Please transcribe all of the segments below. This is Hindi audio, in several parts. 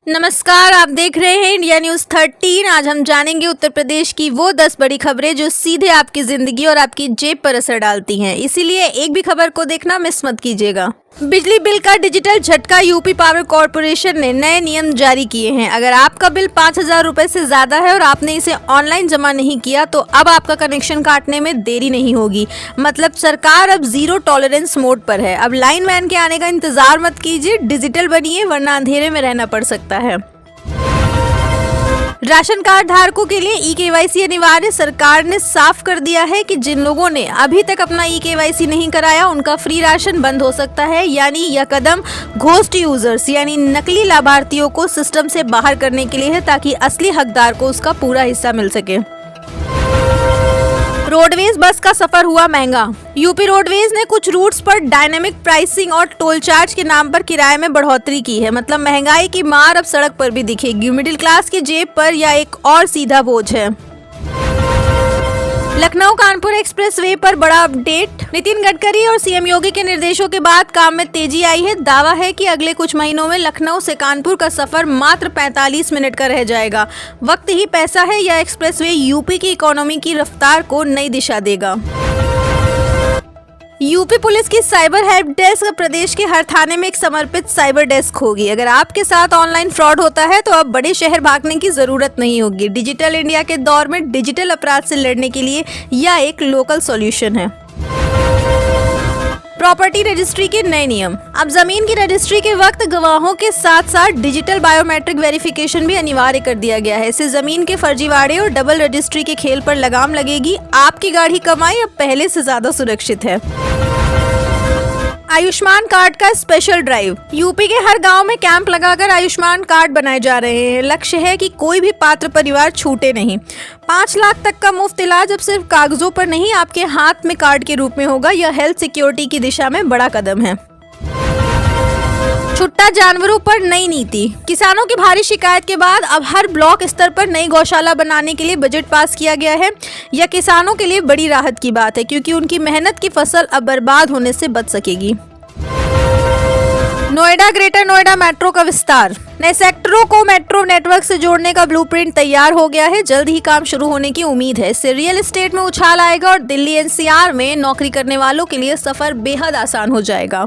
नमस्कार, आप देख रहे हैं इंडिया न्यूज 13। आज हम जानेंगे उत्तर प्रदेश की वो 10 बड़ी खबरें जो सीधे आपकी जिंदगी और आपकी जेब पर असर डालती हैं। इसीलिए एक भी खबर को देखना मिस मत कीजिएगा। बिजली बिल का डिजिटल झटका, यूपी पावर कॉर्पोरेशन ने नए नियम जारी किए हैं। अगर आपका बिल 5,000 रुपए से ज्यादा है और आपने इसे ऑनलाइन जमा नहीं किया तो अब आपका कनेक्शन काटने में देरी नहीं होगी। मतलब सरकार अब जीरो टॉलरेंस मोड पर है। अब लाइन मैन के आने का इंतजार मत कीजिए, डिजिटल बनिए वरना अंधेरे में रहना पड़ सकता है। राशन कार्ड धारकों के लिए ई-केवाईसी अनिवार्य। सरकार ने साफ कर दिया है कि जिन लोगों ने अभी तक अपना ई-केवाईसी नहीं कराया उनका फ्री राशन बंद हो सकता है। यानी यह कदम घोस्ट यूजर्स यानी नकली लाभार्थियों को सिस्टम से बाहर करने के लिए है, ताकि असली हकदार को उसका पूरा हिस्सा मिल सके। रोडवेज बस का सफर हुआ महंगा। यूपी रोडवेज ने कुछ रूट्स पर डायनेमिक प्राइसिंग और टोल चार्ज के नाम पर किराए में बढ़ोतरी की है। मतलब महंगाई की मार अब सड़क पर भी दिखेगी। मिडिल क्लास की जेब पर यह एक और सीधा बोझ है। लखनऊ कानपुर एक्सप्रेस वे पर बड़ा अपडेट। नितिन गडकरी और सीएम योगी के निर्देशों के बाद काम में तेजी आई है। दावा है कि अगले कुछ महीनों में लखनऊ से कानपुर का सफर मात्र 45 मिनट का रह जाएगा। वक्त ही पैसा है। यह एक्सप्रेस वे यूपी की इकोनॉमी की रफ्तार को नई दिशा देगा। यूपी पुलिस की साइबर हेल्प डेस्क प्रदेश के हर थाने में एक समर्पित साइबर डेस्क होगी। अगर आपके साथ ऑनलाइन फ्रॉड होता है तो अब बड़े शहर भागने की जरूरत नहीं होगी। डिजिटल इंडिया के दौर में डिजिटल अपराध से लड़ने के लिए यह एक लोकल सॉल्यूशन है। प्रॉपर्टी रजिस्ट्री के नए नियम। अब जमीन की रजिस्ट्री के वक्त गवाहों के साथ साथ डिजिटल बायोमेट्रिक वेरिफिकेशन भी अनिवार्य कर दिया गया है। इससे जमीन के फर्जीवाड़े और डबल रजिस्ट्री के खेल पर लगाम लगेगी। आपकी गाढ़ी कमाई अब पहले से ज्यादा सुरक्षित है। आयुष्मान कार्ड का स्पेशल ड्राइव। यूपी के हर गांव में कैंप लगाकर आयुष्मान कार्ड बनाए जा रहे हैं। लक्ष्य है कि कोई भी पात्र परिवार छूटे नहीं। 5 लाख तक का मुफ्त इलाज अब सिर्फ कागजों पर नहीं, आपके हाथ में कार्ड के रूप में होगा। यह हेल्थ सिक्योरिटी की दिशा में बड़ा कदम है। छुट्टा जानवरों पर नई नीति। किसानों की भारी शिकायत के बाद अब हर ब्लॉक स्तर पर नई गौशाला बनाने के लिए बजट पास किया गया है। यह किसानों के लिए बड़ी राहत की बात है, क्योंकि उनकी मेहनत की फसल अब बर्बाद होने से बच सकेगी। नोएडा ग्रेटर नोएडा मेट्रो का विस्तार। नए सेक्टरों को मेट्रो नेटवर्क से जोड़ने का ब्लूप्रिंट तैयार हो गया है। जल्द ही काम शुरू होने की उम्मीद है। इससे रियल एस्टेट में उछाल आएगा और दिल्ली एनसीआर में नौकरी करने वालों के लिए सफर बेहद आसान हो जाएगा।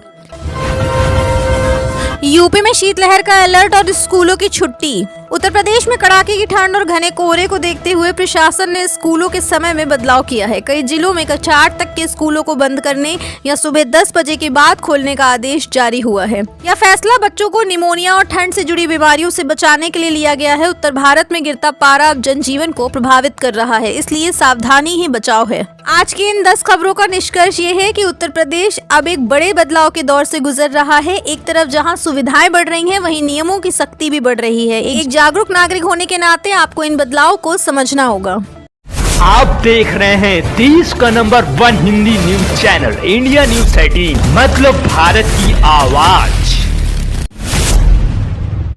यूपी में शीतलहर का अलर्ट और स्कूलों की छुट्टी। उत्तर प्रदेश में कड़ाके की ठंड और घने कोहरे को देखते हुए प्रशासन ने स्कूलों के समय में बदलाव किया है। कई जिलों में कक्षा 8 तक के स्कूलों को बंद करने या सुबह 10 बजे के बाद खोलने का आदेश जारी हुआ है। यह फैसला बच्चों को निमोनिया और ठंड से जुड़ी बीमारियों से बचाने के लिए लिया गया है। उत्तर भारत में गिरता पारा अब जनजीवन को प्रभावित कर रहा है, इसलिए सावधानी ही बचाव है। आज की इन 10 खबरों का निष्कर्ष ये है कि उत्तर प्रदेश अब एक बड़े बदलाव के दौर से गुजर रहा है। एक तरफ जहां सुविधाएं बढ़ रही हैं, वहीं नियमों की सख्ती भी बढ़ रही है। एक जागरूक नागरिक होने के नाते आपको इन बदलाव को समझना होगा। आप देख रहे हैं देश का number 1 Hindi news channel India news 13, मतलब भारत की आवाज।